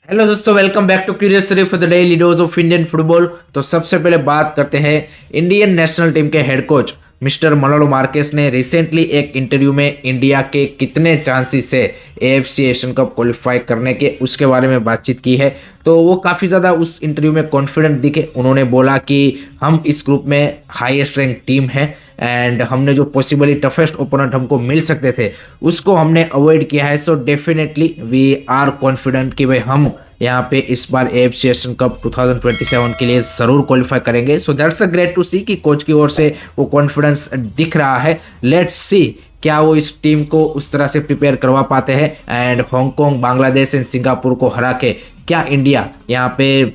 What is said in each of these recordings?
Hello दोस्तों, welcome back to curious for the daily dose of Indian football. तो सबसे पहले बात करते हैं इंडियन नेशनल टीम के head coach mister Manolo Marquez ने रिसेंटली एक इंटरव्यू में इंडिया के कितने चांसेस है एएफसी एशियन कप क्वालिफाई करने के उसके बारे में बातचीत की है। तो वो काफ़ी ज़्यादा उस इंटरव्यू में कॉन्फिडेंट दिखे। उन्होंने बोला कि हम इस ग्रुप में हाईएस्ट रैंक टीम है एंड हमने जो पॉसिबली टफेस्ट ओपोनेंट हमको मिल सकते थे उसको हमने अवॉइड किया है। So definitely we are confident कि भाई हम यहाँ पे इस बार एएफसी एशियन कप 2027 के लिए ज़रूर क्वालिफाई करेंगे। So that's a great to see कि कोच की ओर से वो कॉन्फिडेंस दिख रहा है। लेट्स सी क्या वो इस टीम को उस तरह से प्रिपेयर करवा पाते हैं and Hong Kong, Bangladesh and Singapore को हरा के क्या इंडिया यहाँ पे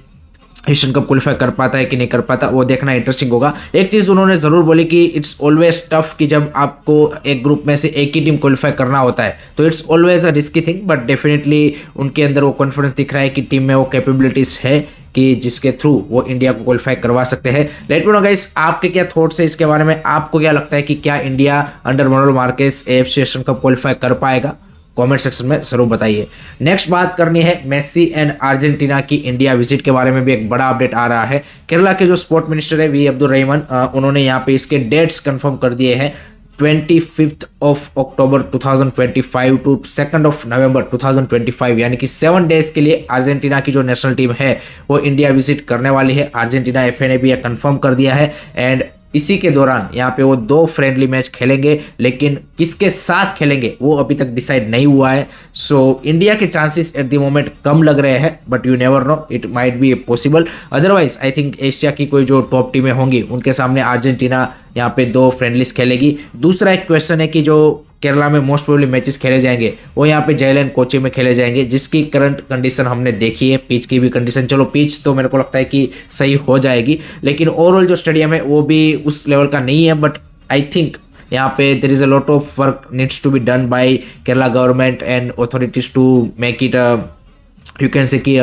एशियन कप क्वालिफाई कर पाता है कि नहीं कर पाता, वो देखना इंटरेस्टिंग होगा। एक चीज़ उन्होंने ज़रूर बोली कि इट्स ऑलवेज टफ कि जब आपको एक ग्रुप में से एक ही टीम क्वालिफाई करना होता है तो it's always a risky thing, but definitely उनके अंदर वो कॉन्फिडेंस दिख रहा है कि टीम में वो कैपेबिलिटीज़ है कि जिसके थ्रू वो इंडिया को क्वालिफाई करवा सकते हैं। लेट मी नो गाइस, आपके क्या थॉट्स है इसके बारे में? आपको क्या लगता है कि क्या India under मनोलो Marquez AFC Asian cup qualify कर पाएगा? कमेंट सेक्शन में जरूर बताइए। नेक्स्ट बात करनी है मेसी एंड अर्जेंटीना की इंडिया विजिट के बारे में भी एक बड़ा अपडेट आ रहा है। केरला के जो स्पोर्ट मिनिस्टर है वी अब्दुल रहमान, उन्होंने यहाँ पे इसके डेट्स कंफर्म कर दिए हैं। 25 of October 2025 to 2 of November 2025 यानी कि 7 डेज के लिए अर्जेंटीना की जो नेशनल टीम है वो इंडिया विजिट करने वाली है। अर्जेंटीना एफए ने भी यह कंफर्म कर दिया है एंड इसी के दौरान यहाँ पे वो 2 फ्रेंडली मैच खेलेंगे, लेकिन किसके साथ खेलेंगे वो अभी तक डिसाइड नहीं हुआ है। सो इंडिया के चांसेस एट द मोमेंट कम लग रहे हैं, but you never know, it might be possible. Otherwise I think Asia की कोई जो टॉप टीमें होंगी उनके सामने अर्जेंटीना यहाँ पे 2 फ्रेंडलीज खेलेगी। दूसरा एक क्वेश्चन है कि जो केरला में मोस्ट प्रोबेबली मैचेस खेले जाएंगे वो यहाँ पे जयलैंड कोची में खेले जाएंगे, जिसकी करंट कंडीशन हमने देखी है। पिच की भी कंडीशन, चलो पिच तो मेरे को लगता है कि सही हो जाएगी, लेकिन ओवरऑल जो स्टेडियम है वो भी उस लेवल का नहीं है। बट आई थिंक यहाँ पे there is a lot of work needs to be done by Kerala government and authorities to make it you can say कि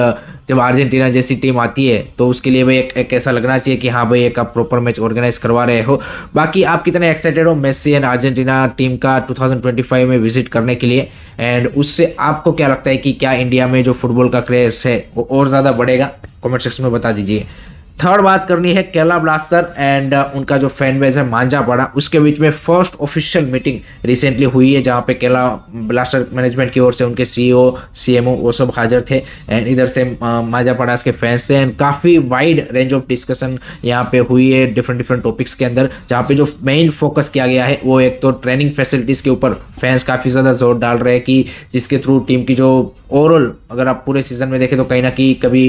जब अर्जेंटीना जैसी टीम आती है तो उसके लिए भाई एक ऐसा लगना चाहिए कि हाँ भाई एक आप प्रॉपर मैच ऑर्गेनाइज करवा रहे हो। बाकी आप कितने एक्साइटेड हो मेसी एंड अर्जेंटीना टीम का 2025 में विजिट करने के लिए, एंड उससे आपको क्या लगता है कि क्या इंडिया में जो फुटबॉल का क्रेज है वो और ज़्यादा बढ़ेगा? कमेंट सेक्शन में बता दीजिए। थर्ड बात करनी है केरला ब्लास्टर एंड उनका जो फैन बेस है मांझापाड़ा, उसके बीच में फर्स्ट ऑफिशियल मीटिंग रिसेंटली हुई है जहाँ पे केरला ब्लास्टर मैनेजमेंट की ओर से उनके सीईओ सीएमओ वो सब हाजिर थे एंड इधर से मांझापाड़ा के फैंस थे एंड काफ़ी वाइड रेंज ऑफ डिस्कशन यहाँ पे हुई है डिफरेंट टॉपिक्स के अंदर, जहाँ पे जो मेन फोकस किया गया है वो एक तो ट्रेनिंग फैसिलिटीज़ के ऊपर फैंस काफ़ी ज़्यादा जोर डाल रहे हैं कि जिसके थ्रू टीम की जो ओवरऑल अगर आप पूरे सीजन में देखें तो कहीं ना कहीं कभी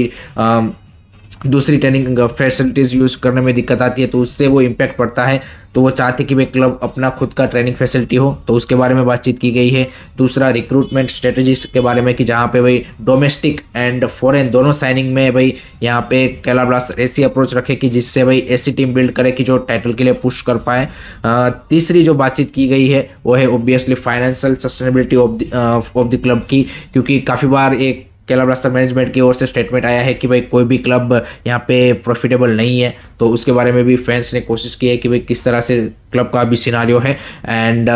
दूसरी ट्रेनिंग फैसिलिटीज़ यूज़ करने में दिक्कत आती है तो उससे वो इम्पैक्ट पड़ता है। तो वो चाहते कि भाई क्लब अपना खुद का ट्रेनिंग फैसिलिटी हो, तो उसके बारे में बातचीत की गई है। दूसरा रिक्रूटमेंट स्ट्रेटजीज के बारे में कि जहाँ पे भाई डोमेस्टिक एंड फॉरेन दोनों साइनिंग में भाई यहाँ पे केरला ब्लास्टर ऐसी अप्रोच रखे कि जिससे भाई ऐसी टीम बिल्ड करे कि जो टाइटल के लिए पुश कर पाए। तीसरी जो बातचीत की गई है वो है obviously financial sustainability of the club की, क्योंकि काफ़ी बार एक केरला ब्लास्टर मैनेजमेंट की ओर से स्टेटमेंट आया है कि भाई कोई भी क्लब यहाँ पे प्रॉफिटेबल नहीं है, तो उसके बारे में भी फैंस ने कोशिश की है कि भाई किस तरह से क्लब का भी सिनारियो है। एंड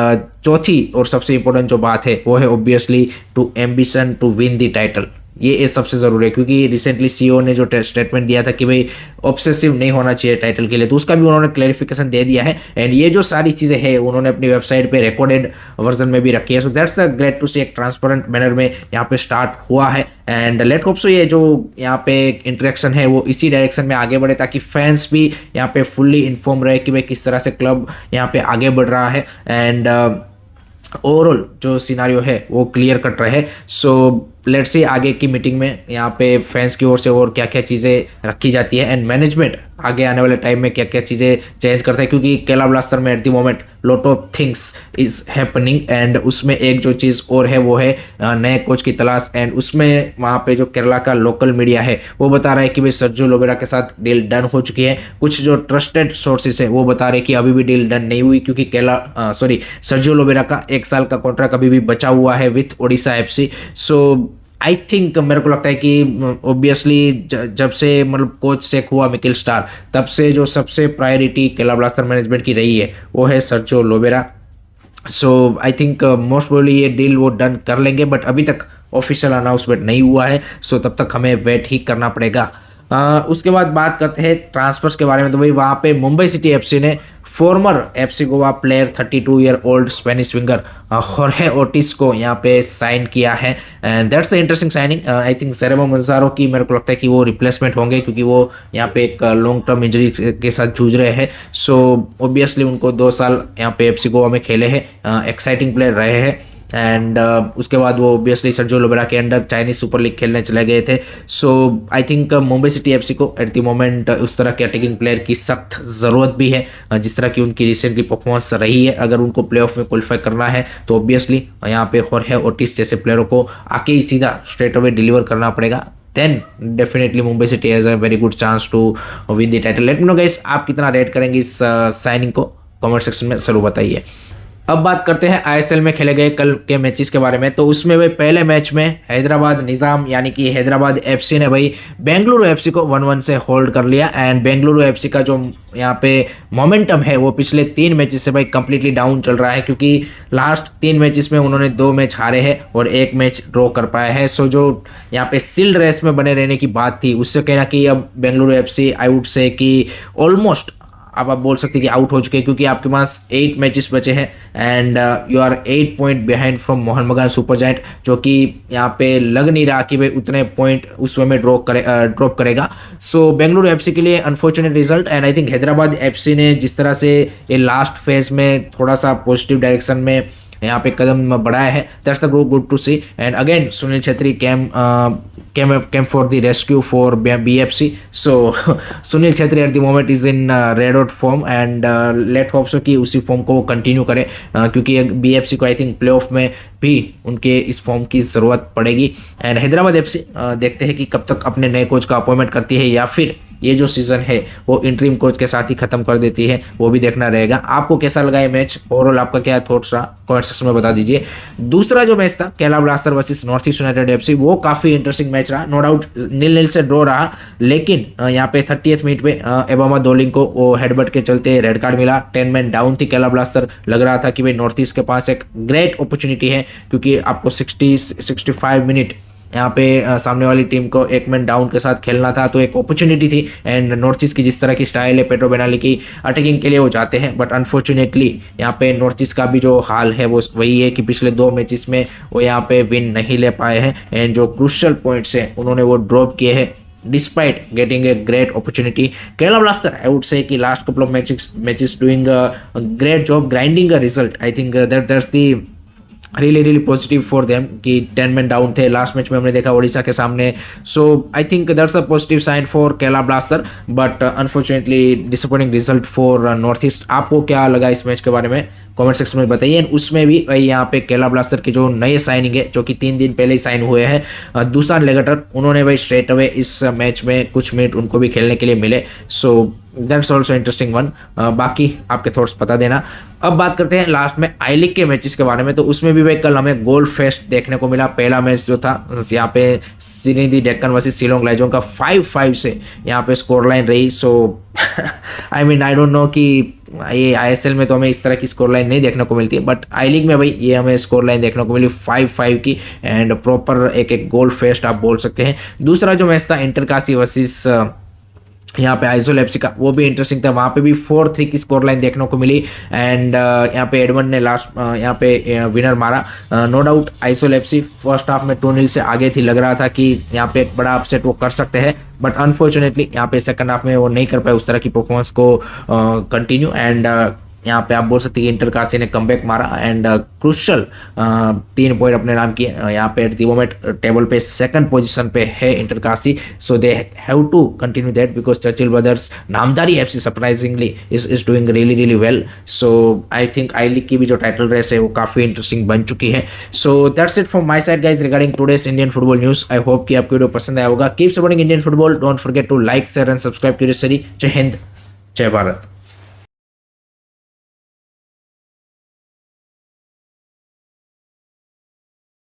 चौथी और सबसे इम्पोर्टेंट जो बात है वो है obviously to ambition to win the title. ये सबसे ज़रूरी है क्योंकि रिसेंटली सीईओ ने जो स्टेटमेंट दिया था कि भाई ऑब्सेसिव नहीं होना चाहिए टाइटल के लिए, तो उसका भी उन्होंने क्लैरिफिकेशन दे दिया है एंड ये जो सारी चीज़ें हैं उन्होंने अपनी वेबसाइट पे रिकॉर्डेड वर्जन में भी रखी है। So that's a great to see, एक ट्रांसपेरेंट मैनर में यहाँ पे स्टार्ट हुआ है एंड लेट होप सो ये जो यहाँ पे इंटरेक्शन है वो इसी डायरेक्शन में आगे बढ़े ताकि फैंस भी यहाँ पे फुल्ली इन्फॉर्म रहे कि भाई किस तरह से क्लब यहाँ पे आगे बढ़ रहा है एंड ओवरऑल जो सिनारियो है वो क्लियर कट रहे। सो लेट्स सी आगे की मीटिंग में यहाँ पे फैंस की ओर से और क्या क्या चीज़ें रखी जाती है एंड मैनेजमेंट आगे आने वाले टाइम में क्या क्या चीज़ें चेंज करता है, क्योंकि केरला ब्लास्टर में eight the moment lot of things is happening and उसमें एक जो चीज़ और है वो है नए कोच की तलाश एंड उसमें वहाँ पे जो केरला का लोकल मीडिया है वो बता रहा है कि भाई सर्जियो लोबेरा के साथ डील डन हो चुकी है। कुछ जो ट्रस्टेड सोर्सेस है वो बता रहे हैं कि अभी भी डील डन नहीं हुई क्योंकि सर्जियो लोबेरा का 1 साल का कॉन्ट्रैक्ट अभी भी बचा हुआ है with Odisha FC. So I think मेरे को लगता है कि ऑब्वियसली जब से मतलब कोच सेक हुआ मिकेल स्टार तब से जो सबसे प्रायोरिटी केरला ब्लास्टर मैनेजमेंट की रही है वो है Sergio Lobera so I think most probably ये डील वो डन कर लेंगे, बट अभी तक ऑफिशियल अनाउंसमेंट नहीं हुआ है, सो तब तक हमें वेट ही करना पड़ेगा। उसके बाद बात करते हैं ट्रांसफर्स के बारे में। तो भाई वहाँ पे मुंबई सिटी एफसी ने former FC Goa player 32 year old Spanish winger होर्हे ओटिस को यहाँ पे साइन किया है, and that's a interesting signing. I think सेरेमो मंजारो की मेरे को लगता है कि वो रिप्लेसमेंट होंगे, क्योंकि वो यहाँ पे एक लॉन्ग टर्म इंजरी के साथ जूझ रहे हैं। सो ऑब्वियसली उनको 2 साल यहाँ पे एफसी गोवा में खेले हैं, एक्साइटिंग प्लेयर रहे हैं। एंड उसके बाद वो ऑब्वियसली सर्जियो लोबेरा के अंडर चाइनीज सुपर लीग खेलने चले गए थे। So I think Mumbai city FC को एट द मोमेंट उस तरह के अटैकिंग प्लेयर की सख्त ज़रूरत भी है, जिस तरह की उनकी रिसेंटली परफॉर्मेंस रही है। अगर उनको प्लेऑफ में क्वालिफाई करना है तो ऑब्वियसली यहाँ पे होर्हे ओटिस जैसे प्लेयरों को आके ही सीधा स्ट्रेट अवे डिलीवर करना पड़ेगा। Then definitely Mumbai city has a very good chance to win the title. Let me know guys, आप कितना रेट करेंगे इस साइनिंग को, कमेंट सेक्शन में जरूर बताइए। अब बात करते हैं आईएसएल में खेले गए कल के मैचेस के बारे में। तो उसमें भाई पहले मैच में हैदराबाद निज़ाम यानी कि हैदराबाद एफसी ने भाई बेंगलुरु एफसी को 1-1 से होल्ड कर लिया। एंड बेंगलुरु एफसी का जो यहाँ पे मोमेंटम है वो पिछले 3 मैचेस से भाई कंप्लीटली डाउन चल रहा है, क्योंकि लास्ट 3 मैचेस में उन्होंने 2 मैच हारे हैं और 1 मैच ड्रॉ कर पाया है। सो जो यहाँ पे सील्ड रेस में बने रहने की बात थी, उससे कहना कि अब Bengaluru FC I would say कि ऑलमोस्ट अब आप बोल सकते हैं कि आउट हो चुके हैं, क्योंकि आपके पास 8 मैचेस बचे हैं and you are 8 point behind from Mohun Bagan super giant, जो कि यहाँ पे लग नहीं रहा कि भाई उतने पॉइंट उस वे में ड्रॉप करेगा। सो बेंगलुरु एफसी के लिए unfortunate result. And I think Hyderabad FC ने जिस तरह से ये लास्ट फेज में थोड़ा सा पॉजिटिव डायरेक्शन में यहाँ पे कदम बढ़ाया है, that's a good to see. And again Sunil Chhetri came for the rescue for BFC. So Sunil Chhetri at the moment is in red hot form and let hope so कि उसी फॉर्म को वो कंटिन्यू करे, क्योंकि बीएफसी को आई थिंक प्लेऑफ में भी उनके इस फॉर्म की ज़रूरत पड़ेगी। एंड हैदराबाद एफसी देखते हैं कि कब तक अपने नए कोच का अपॉइंटमेंट करती है, या फिर ये जो सीजन है वो इंटरिम कोच के साथ ही खत्म कर देती है, वो भी देखना रहेगा। आपको कैसा लगा ये मैच, ओवरऑल आपका क्या थॉट्स रहा, कमेंट सेक्शन में बता दीजिए। दूसरा जो मैच था Kerala blaster versus north east United FC, वो काफी इंटरेस्टिंग मैच रहा। नो डाउट 0-0 से ड्रॉ रहा, लेकिन यहाँ पे 30th मिनट पे एबामा दोलिंग को वो हेडबट के चलते रेड कार्ड मिला। 10 मैन डाउन थी केरला ब्लास्टर। लग रहा था कि भाई नॉर्थ ईस्ट के पास एक ग्रेट अपॉर्चुनिटी है, क्योंकि आपको 65 मिनट यहाँ पे सामने वाली टीम को 1 मैन डाउन के साथ खेलना था, तो एक अपॉर्चुनिटी थी। एंड नॉर्थ ईस्ट की जिस तरह की स्टाइल है पेड्रो बेनाली की, अटैकिंग के लिए वो जाते हैं, बट अनफॉर्चुनेटली यहाँ पे नॉर्थ ईस्ट का भी जो हाल है वो वही है कि पिछले 2 मैचेस में वो यहाँ पे विन नहीं ले पाए हैं, एंड जो क्रूशियल पॉइंट्स हैं उन्होंने वो ड्रॉप किए हैं despite getting a great opportunity. Kerala blaster I would say कि last couple of matches doing a great job grinding a result. I think that's the really positive for them कि 10 man down थे लास्ट match में, हमने देखा ओडिशा के सामने। So I think that's a positive sign for Kerala blaster, but unfortunately disappointing result for north east. आपको क्या लगा इस मैच के बारे में, कमेंट सेक्शन में बताइए। उसमें भी यहाँ पे केरला ब्लास्टर के जो नए साइनिंग है, जो कि 3 दिन पहले ही साइन हुए हैं, दुसान लेगटर, उन्होंने भाई स्ट्रेट अवे इस मैच में कुछ मिनट उनको भी खेलने के लिए मिले। So that's also interesting one. बाकी आपके थॉट्स बता देना। अब बात करते हैं लास्ट में आई लीग के मैचेस के बारे में। तो उसमें भी भाई कल हमें गोल फेस्ट देखने को मिला। पहला मैच जो था यहाँ पे सिनिधी डेक्कन वर्सेस शिलोंग लाइजोंग का 5-5 से यहाँ पे स्कोर लाइन रही। So I mean I don't know कि ये आईएसएल में तो हमें इस तरह की स्कोर लाइन नहीं देखने को मिलती है, बट आई लीग में भाई ये हमें स्कोर लाइन देखने को मिली 5-5 की, एंड प्रॉपर एक गोल फेस्ट आप बोल सकते हैं। दूसरा जो मैच था इंटरकाशी वर्सेस यहाँ पे आइजोल एफसी का, वो भी इंटरेस्टिंग था। वहाँ पे भी 4-3 की स्कोर लाइन देखने को मिली, एंड यहाँ पे एडमंड ने लास्ट यहाँ पे विनर मारा। No doubt Aizawl FC first half में 2-0 से आगे थी, लग रहा था कि यहाँ पे एक बड़ा अपसेट वो कर सकते हैं, बट अनफॉर्चुनेटली यहाँ पे सेकंड हाफ में वो नहीं कर पाए उस तरह की परफॉर्मेंस को कंटिन्यू। एंड यहाँ पे आप बोल सकते हैं कि इंटरकाशी ने कमबैक मारा एंड क्रूशियल 3 पॉइंट अपने नाम किए। यहाँ पे एट द मोमेंट टेबल पे 2nd पोजीशन पे है इंटरकाशी, सो they have to continue that because Churchill brothers Namdhari FC surprisingly is doing really well. So I think I league की भी जो टाइटल रेस है वो काफ़ी इंटरेस्टिंग बन चुकी है। So that's it from my side guys regarding today's Indian football news. I hope कि आपको वीडियो पसंद आया होगा। Keep supporting Indian football, don't forget to like share and subscribe curious study. जय हिंद, जय भारत।